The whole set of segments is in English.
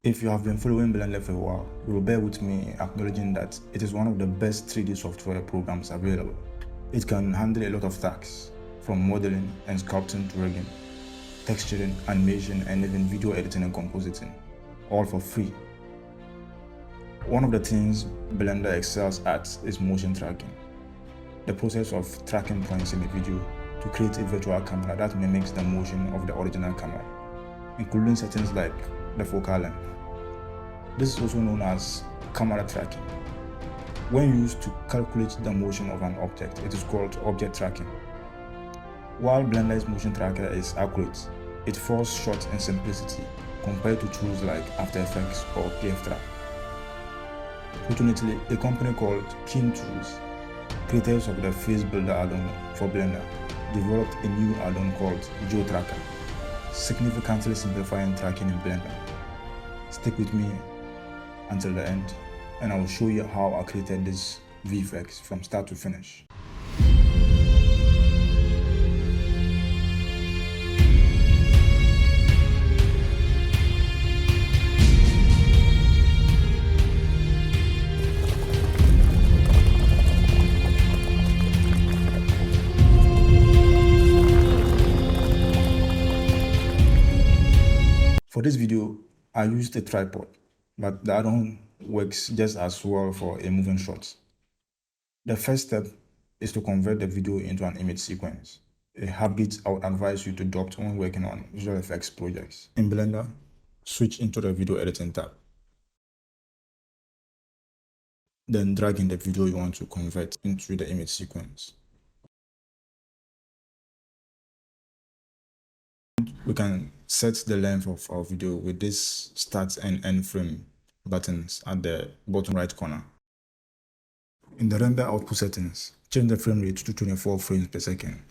If you have been following Blender for a while, you will bear with me acknowledging that it is one of the best 3D software programs available. It can handle a lot of tasks, from modeling and sculpting to rigging, texturing, animation, and even video editing and compositing, all for free. One of the things Blender excels at is motion tracking, the process of tracking points in a video to create a virtual camera that mimics the motion of the original camera, including settings like the focal length. This is also known as camera tracking. When used to calculate the motion of an object, it is called object tracking. While Blender's motion tracker is accurate, it falls short in simplicity compared to tools like After Effects or PFTrack. Fortunately, a company called Keen Tools, creators of the Face Builder add-on for Blender, developed a new add-on called Geotracker, significantly simplifying tracking in Blender. Stick with me until the end, and I will show you how I created this VFX from start to finish. For this video, I used a tripod, but the add-on works just as well for a moving shot. The first step is to convert the video into an image sequence, a habit I would advise you to adopt when working on visual effects projects. In Blender, switch into the video editing tab. Then drag in the video you want to convert into the image sequence. We can set the length of our video with this start and end frame buttons at the bottom right corner. In the render output settings, change the frame rate to 24 frames per second.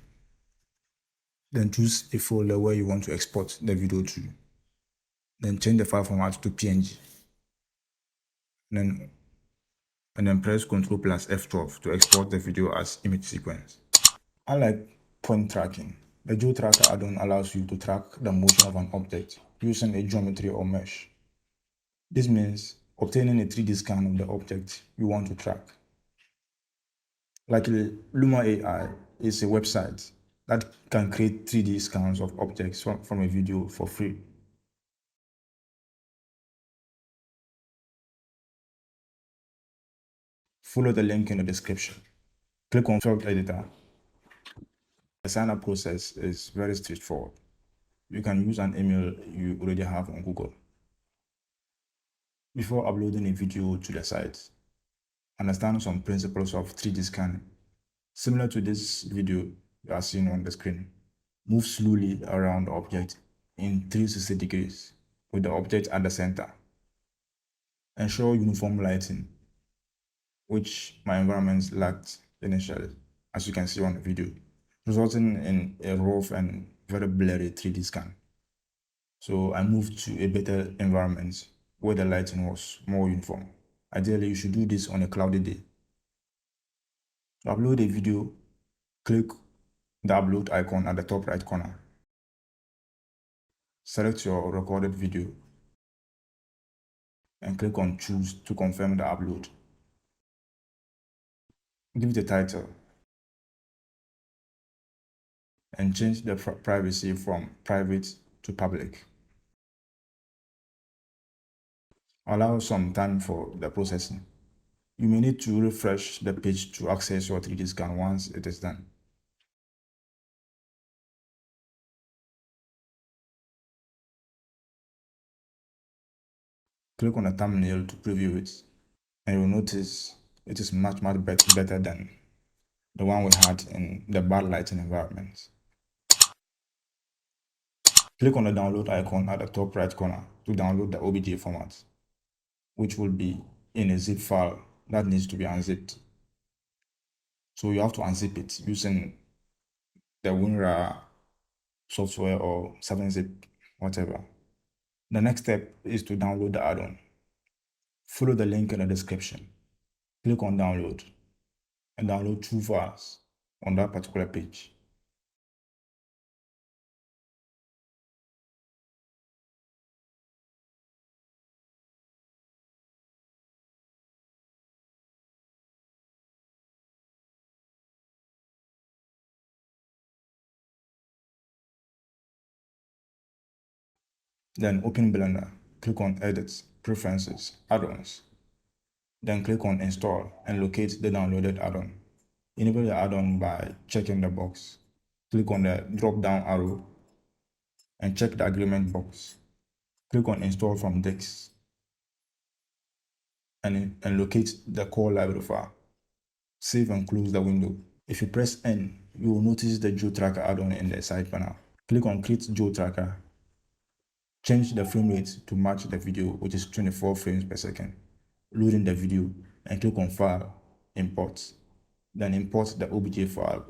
Then choose a folder where you want to export the video to. Then change the file format to PNG. And then press Ctrl plus F12 to export the video as image sequence. Unlike point tracking, the Geotracker add-on allows you to track the motion of an object using a geometry or mesh. This means obtaining a 3D scan of the object you want to track. Luckily, Luma AI is a website that can create 3D scans of objects from a video for free. Follow the link in the description. Click on Felt Editor. The sign-up process is very straightforward. You can use an email you already have on Google. Before uploading a video to the site, understand some principles of 3D scanning. Similar to this video you are seeing on the screen, move slowly around the object in 360 degrees with the object at the center. Ensure uniform lighting, which my environments lacked initially, as you can see on the video, resulting in a rough and very blurry 3D scan. So I moved to a better environment where the lighting was more uniform. Ideally, you should do this on a cloudy day. To upload a video, click the upload icon at the top right corner. Select your recorded video and click on choose to confirm the upload. Give it a title and change the privacy from private to public. Allow some time for the processing. You may need to refresh the page to access your 3D scan once it is done. Click on the thumbnail to preview it, and you'll notice it is much better than the one we had in the bad lighting environment. Click on the download icon at the top right corner to download the OBJ format, which will be in a zip file that needs to be unzipped. So you have to unzip it using the WinRAR software or 7-zip, whatever. The next step is to download the add-on. Follow the link in the description. Click on download and download 2 files on that particular page. Then open Blender, click on Edit, Preferences, Add-ons. Then click on Install and locate the downloaded add-on. Enable the add-on by checking the box. Click on the drop-down arrow and check the agreement box. Click on Install from Disk and locate the core library file. Save and close the window. If you press N, you will notice the Geotracker add-on in the side panel. Click on Create Geotracker. Change the frame rate to match the video, which is 24 frames per second. Load in the video and click on File, Import. Then import the OBJ file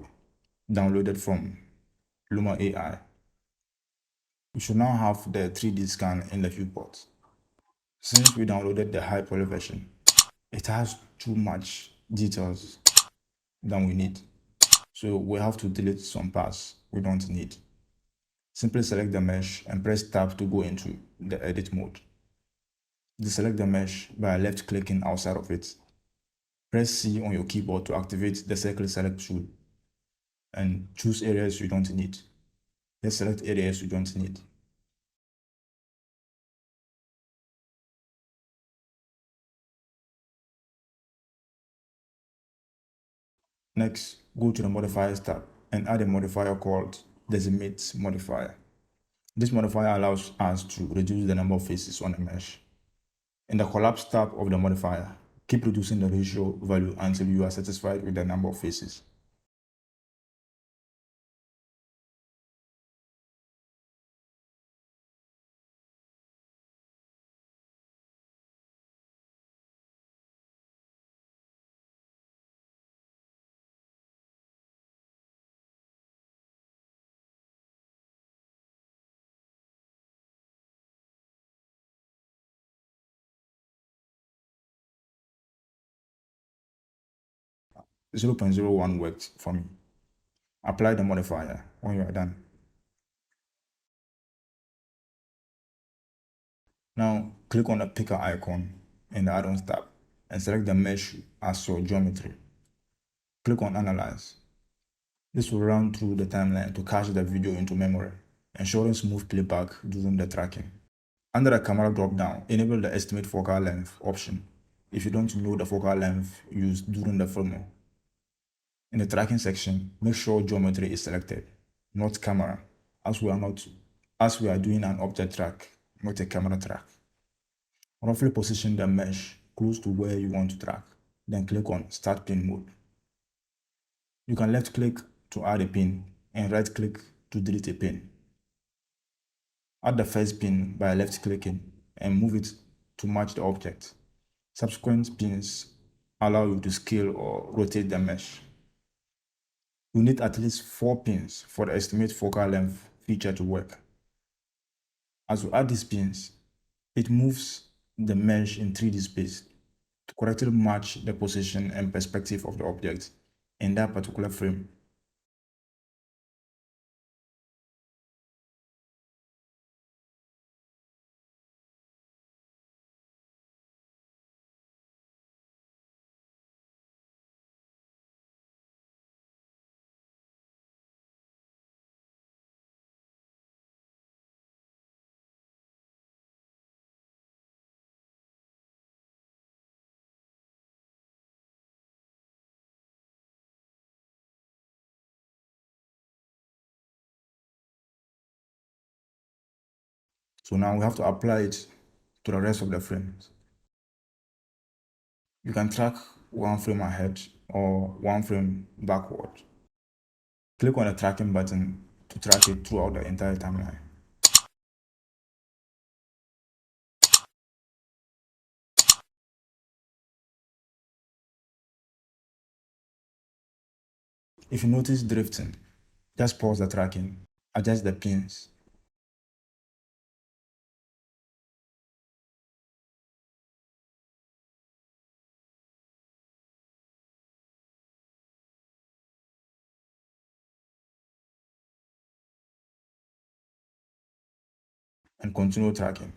downloaded from Luma AI. We should now have the 3D scan in the viewport. Since we downloaded the high poly version, it has too much details than we need. So we have to delete some parts we don't need. Simply select the mesh and press Tab to go into the edit mode. Deselect the mesh by left-clicking outside of it. Press C on your keyboard to activate the circle select tool and choose areas you don't need. Let's select areas you don't need. Next, go to the Modifiers tab and add a modifier called Decimate Modifier. This modifier allows us to reduce the number of faces on the mesh. In the Collapse tab of the modifier, keep reducing the ratio value until you are satisfied with the number of faces. Zero point 0.01 worked for me. Apply the modifier when you are done. Now, click on the picker icon in the Add-ons tab and select the mesh as your geometry. Click on Analyze. This will run through the timeline to cache the video into memory, ensuring smooth playback during the tracking. Under the camera drop-down, enable the Estimate Focal Length option if you don't know the focal length used during the filming. In the tracking section, make sure geometry is selected, not camera, as we are doing an object track, not a camera track. Roughly position the mesh close to where you want to track, then click on Start Pin Mode. You can left-click to add a pin and right-click to delete a pin. Add the first pin by left-clicking and move it to match the object. Subsequent pins allow you to scale or rotate the mesh. You need at least 4 pins for the Estimate Focal Length feature to work. As you add these pins, it moves the mesh in 3D space to correctly match the position and perspective of the object in that particular frame. So now we have to apply it to the rest of the frames. You can track one frame ahead or one frame backward. Click on the tracking button to track it throughout the entire timeline. If you notice drifting, just pause the tracking, adjust the pins, and continue tracking.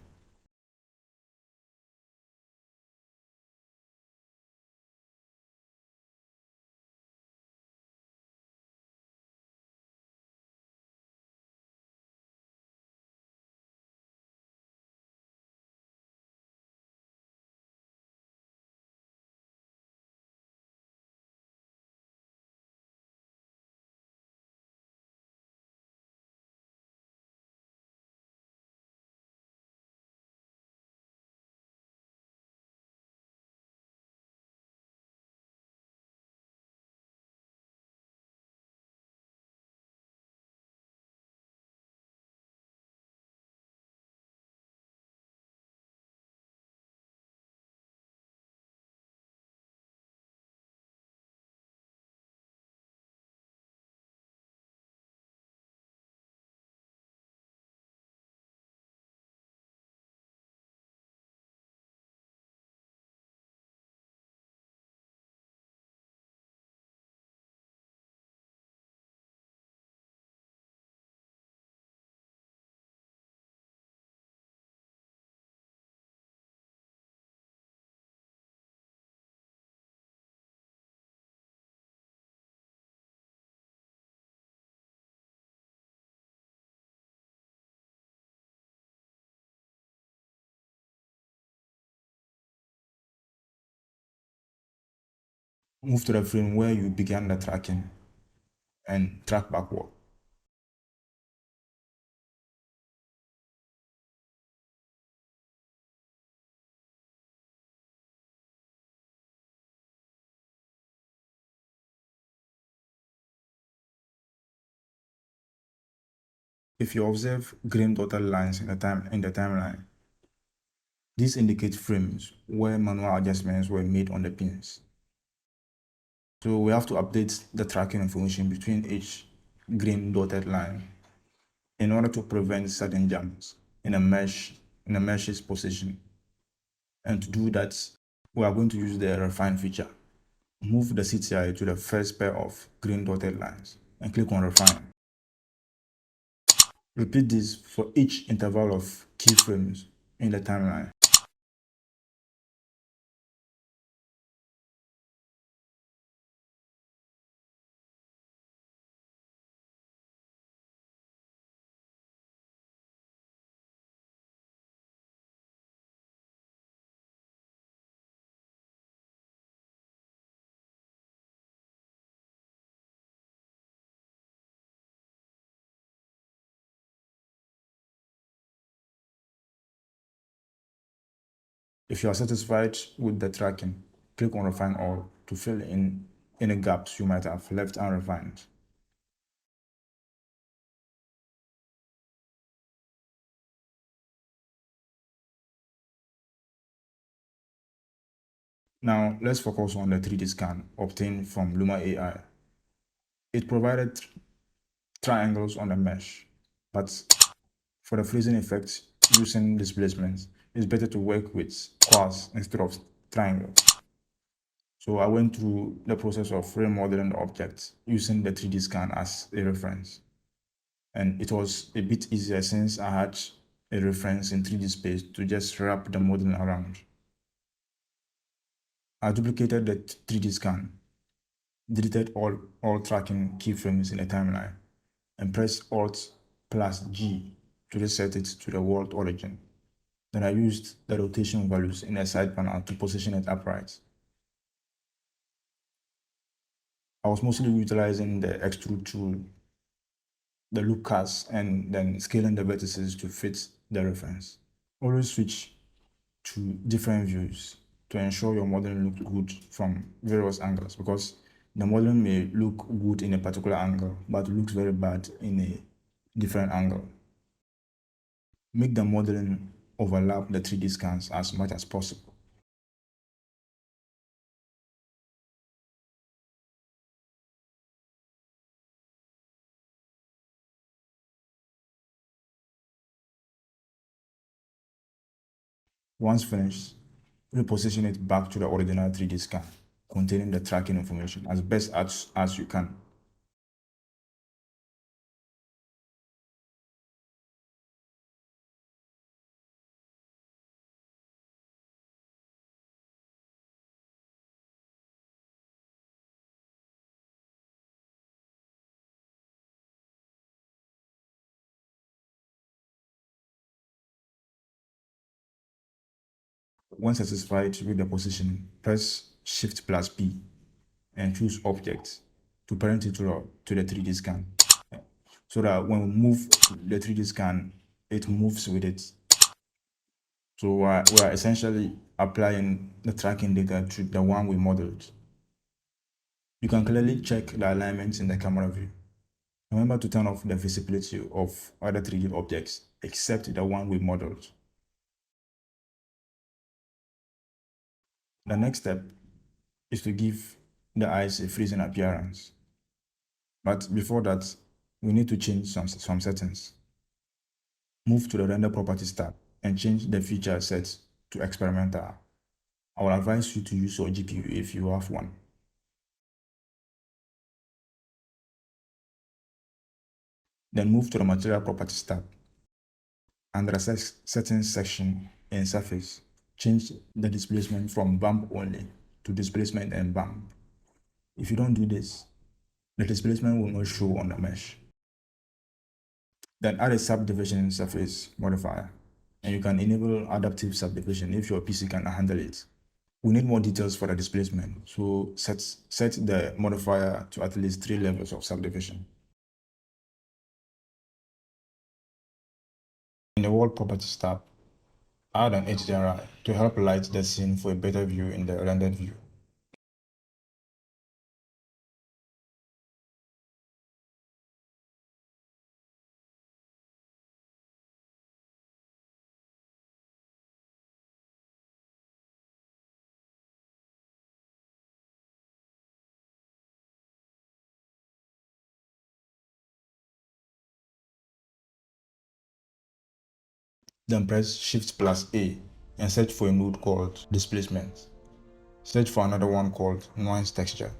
Move to the frame where you began the tracking and track backward. If you observe green dotted lines in the timeline, these indicate frames where manual adjustments were made on the pins. So we have to update the tracking information between each green dotted line in order to prevent sudden jumps in a mesh's position. And to do that, we are going to use the refine feature. Move the CTI to the first pair of green dotted lines and click on refine. Repeat this for each interval of keyframes in the timeline. If you are satisfied with the tracking, click on refine all to fill in any gaps you might have left unrefined. Now, let's focus on the 3D scan obtained from Luma AI. It provided triangles on the mesh, but for the freezing effect using displacements, it's better to work with squares instead of triangles. So I went through the process of remodeling the object using the 3D scan as a reference. And it was a bit easier since I had a reference in 3D space to just wrap the modeling around. I duplicated the 3D scan, deleted all tracking keyframes in the timeline, and pressed Alt plus G to reset it to the world origin. Then I used the rotation values in the side panel to position it upright. I was mostly utilizing the extrude tool, the loop cuts, and then scaling the vertices to fit the reference. Always switch to different views to ensure your modeling looks good from various angles, because the modeling may look good in a particular angle but looks very bad in a different angle. Make the modeling overlap the 3D scans as much as possible. Once finished, reposition it back to the original 3D scan containing the tracking information as best as you can. Once satisfied with the positioning, press Shift plus P and choose Object to parent it to the 3D scan, so that when we move the 3D scan, it moves with it. So we are essentially applying the tracking data to the one we modeled. You can clearly check the alignments in the camera view. Remember to turn off the visibility of other 3D objects except the one we modeled. The next step is to give the eyes a freezing appearance. But before that, we need to change some settings. Move to the Render Properties tab and change the feature set to Experimental. I will advise you to use your GPU if you have one. Then move to the Material Properties tab. Under the Settings section in Surface, change the displacement from bump only to displacement and bump. If you don't do this, the displacement will not show on the mesh. Then add a subdivision surface modifier, and you can enable adaptive subdivision if your PC can handle it. We need more details for the displacement, so set the modifier to at least 3 levels of subdivision. In the World Properties tab, add an HDRI to help light the scene for a better view in the rendered view. Then press Shift+A and search for a node called Displacement. Search for another one called Noise Texture.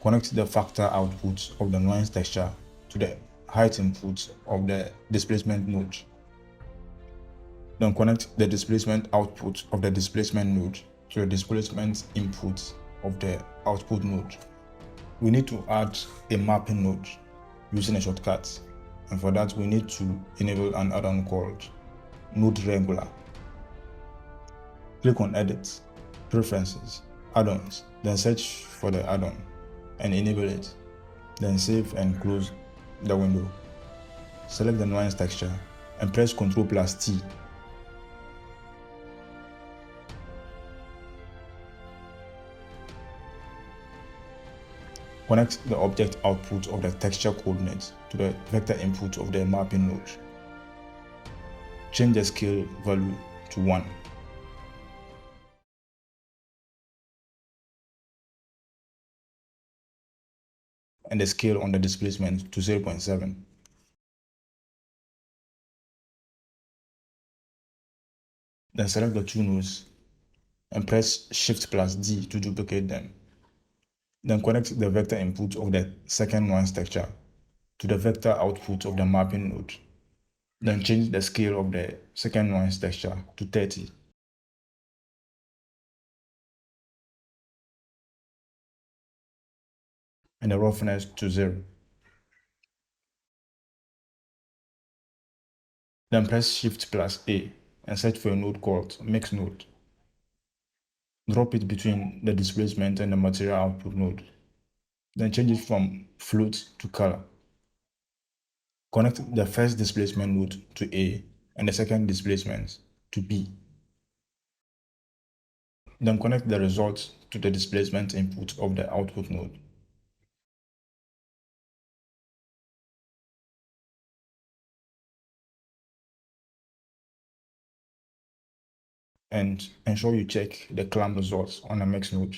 Connect the factor output of the noise texture to the height input of the displacement node. Then connect the displacement output of the displacement node to the displacement input of the output node. We need to add a mapping node using a shortcut, and for that we need to enable an add-on called Node Regular. Click on Edit, Preferences, Add-ons, then search for the add-on and enable it. Then save and close the window. Select the noise texture and press Ctrl+T. Connect the object output of the texture coordinate to the vector input of the mapping node. Change the scale value to 1. And the scale on the displacement to 0.7. Then select the two nodes and press Shift+D to duplicate them. Then connect the vector input of the second noise texture to the vector output of the mapping node. Then change the scale of the second noise texture to 30. And the roughness to 0. Then press Shift+A and search for a node called Mix Node. Drop it between the displacement and the material output node. Then change it from float to color. Connect the first displacement node to A and the second displacement to B. Then connect the result to the displacement input of the output node. And ensure you check the clamp results on the mix node.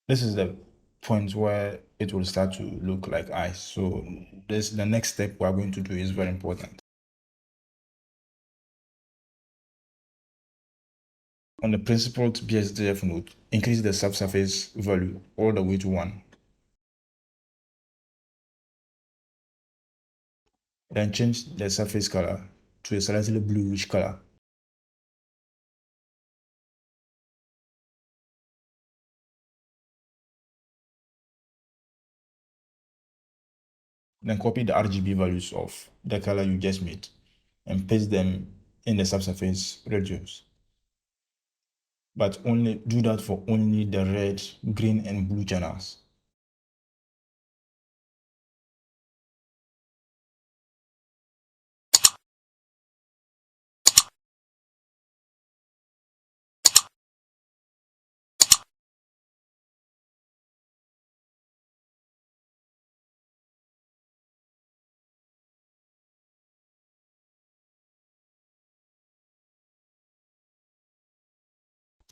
This is the point where it will start to look like ice. So the next step we are going to do is very important. On the principled BSDF node, increase the subsurface value all the way to 1. Then change the surface color to a slightly bluish color. Then copy the RGB values of the color you just made and paste them in the subsurface regions. But only do that for only the red, green, and blue channels.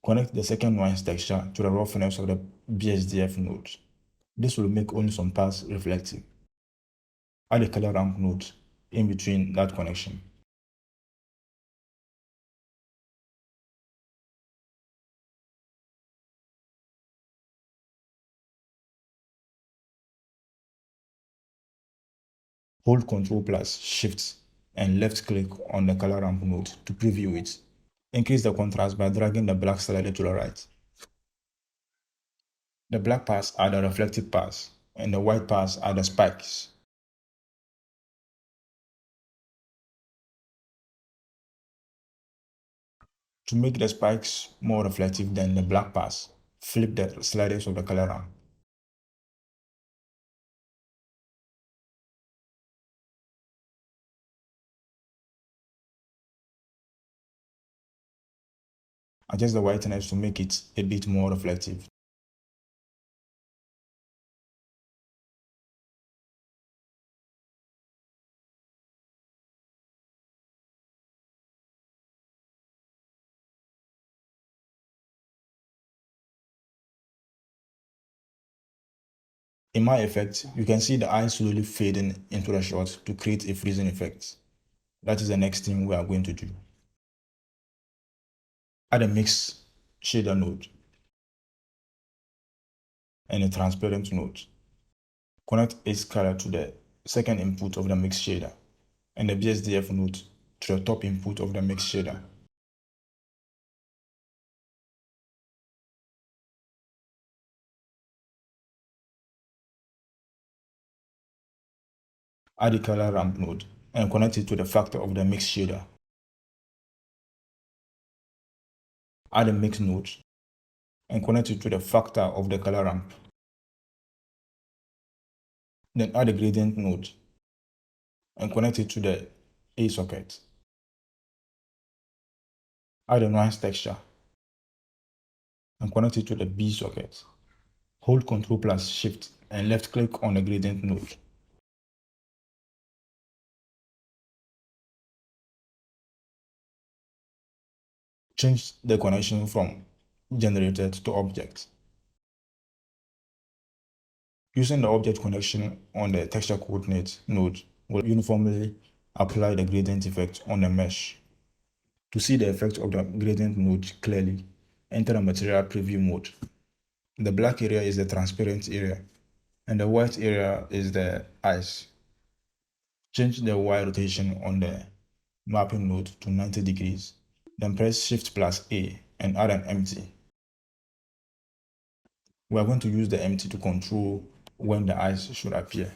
Connect the second noise texture to the roughness of the BSDF node. This will make only some parts reflective. Add a color ramp node in between that connection. Hold Ctrl+Shift and left click on the color ramp node to preview it. Increase the contrast by dragging the black slider to the right. The black parts are the reflective parts, and the white parts are the spikes. To make the spikes more reflective than the black parts, flip the sliders of the color ramp. Adjust the whiteness to make it a bit more reflective. In my effect, you can see the eyes slowly fading into the shot to create a freezing effect. That is the next thing we are going to do. Add a mix shader node and a transparent node. Connect its color to the second input of the mix shader and the BSDF node to the top input of the mix shader. Add the color ramp node and connect it to the factor of the mix shader. Add a mix node and connect it to the factor of the color ramp. Then add a gradient node and connect it to the A socket. Add a noise texture and connect it to the B socket. Hold Ctrl plus Shift and left click on the gradient node. Change the connection from generated to object. Using the object connection on the texture coordinate node will uniformly apply the gradient effect on the mesh. To see the effect of the gradient node clearly, enter the material preview mode. The black area is the transparent area, and the white area is the ice. Change the Y rotation on the mapping node to 90 degrees. Then press Shift plus A and add an empty. We are going to use the empty to control when the ice should appear.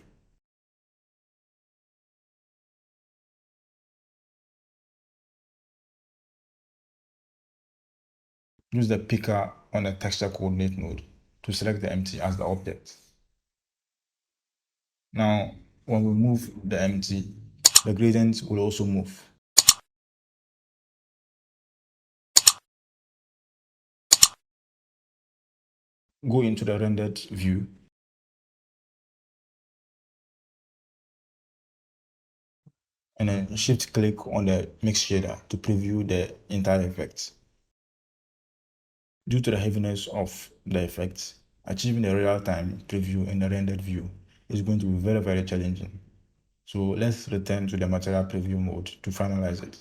Use the picker on the texture coordinate node to select the empty as the object. Now, when we move the empty, the gradient will also move. Go into the rendered view and then shift click on the mix shader to preview the entire effect. Due to the heaviness of the effect, achieving a real-time preview in the rendered view is going to be very challenging. So let's return to the material preview mode to finalize it.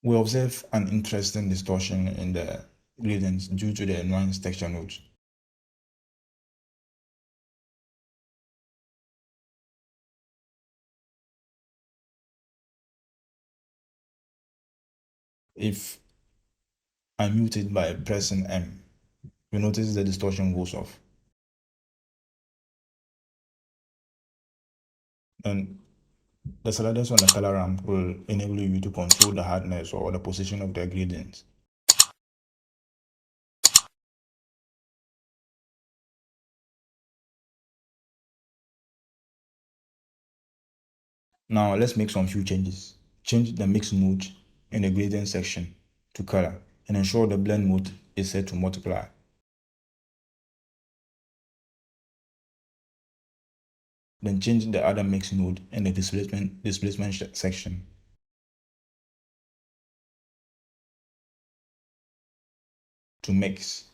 We observe an interesting distortion in the gradients due to the nuance texture node. If I mute it by pressing M, you notice the distortion goes off. And the sliders on the color ramp will enable you to control the hardness or the position of the gradients. Now let's make some few changes. Change the mix mode in the gradient section to color and ensure the blend mode is set to multiply. Then change the other mix node in the displacement section. To mix.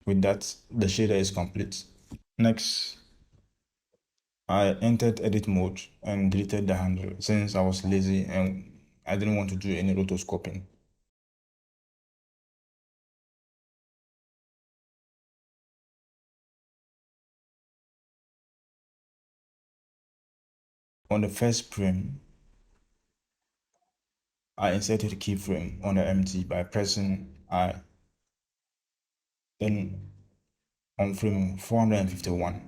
With that, the shader is complete. Next, I entered edit mode and deleted the handle since I was lazy and I didn't want to do any rotoscoping. On the first frame, I inserted a keyframe on the empty by pressing I. Then on frame 451,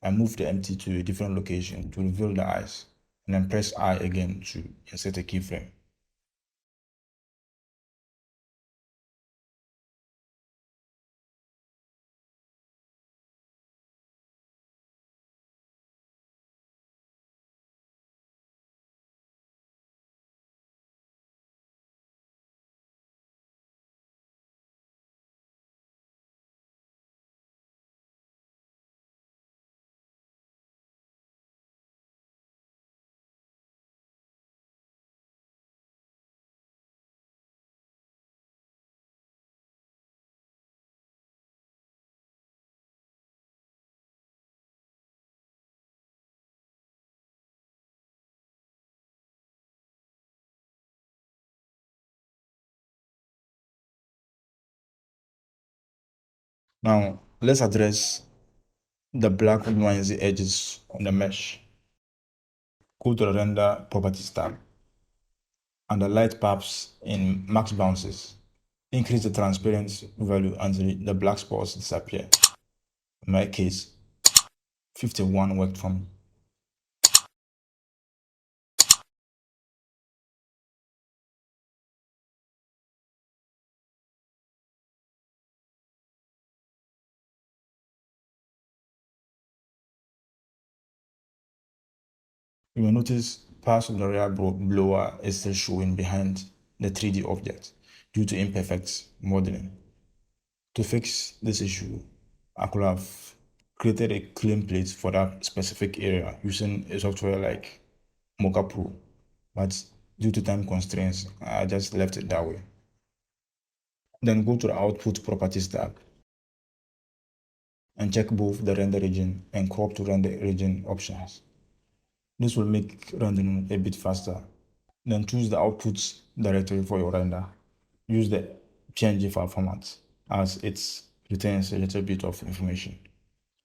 I moved the empty to a different location to reveal the eyes. and then press I again to insert a keyframe. Now, let's address the black noisy edges on the mesh. Go to the Render Properties tab, and the light paths in max bounces. Increase the transparency value until the black spots disappear. In my case, 51 worked for me. You will notice parts of the rear blower is still showing behind the 3D object due to imperfect modeling. To fix this issue, I could have created a clean plate for that specific area using a software like Mocha Pro, but due to time constraints, I just left it that way. Then go to the Output Properties tab and check both the render region and crop to render region options. This will make rendering a bit faster. Then choose the output directory for your render. Use the PNG file format as it retains a little bit of information.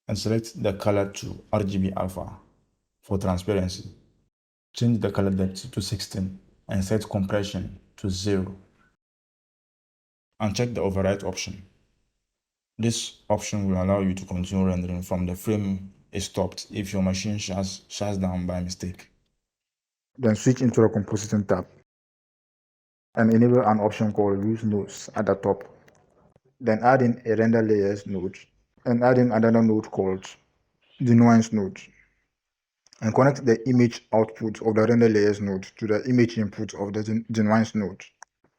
And select the color to RGB alpha for transparency. Change the color depth to 16 and set compression to 0. And check the overwrite option. This option will allow you to continue rendering from the frame is stopped if your machine shuts down by mistake. Then switch into the Compositing tab and enable an option called Use Nodes at the top. Then add in a Render Layers node and add in another node called the Nuance node. And connect the image output of the Render Layers node to the image input of the Nuance node.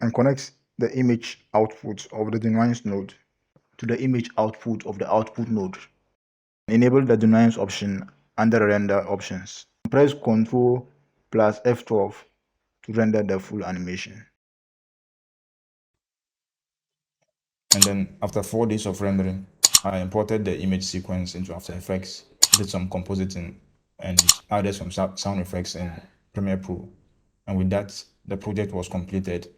And connect the image output of the Nuance node to the image output of the output node. Enable the Nuance option under Render Options. Press Ctrl plus F12 to render the full animation. And then after 4 days of rendering, I imported the image sequence into After Effects, did some compositing, and added some sound effects in Premiere Pro. And with that, the project was completed.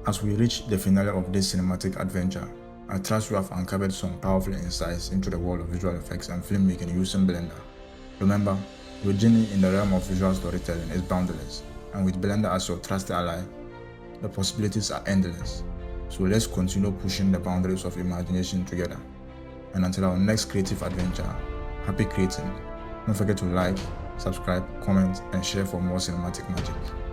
As we reach the finale of this cinematic adventure, I trust you have uncovered some powerful insights into the world of visual effects and filmmaking using Blender. Remember, your journey in the realm of visual storytelling is boundless, and with Blender as your trusted ally, the possibilities are endless. So let's continue pushing the boundaries of imagination together. And until our next creative adventure, happy creating. Don't forget to like, subscribe, comment, and share for more cinematic magic.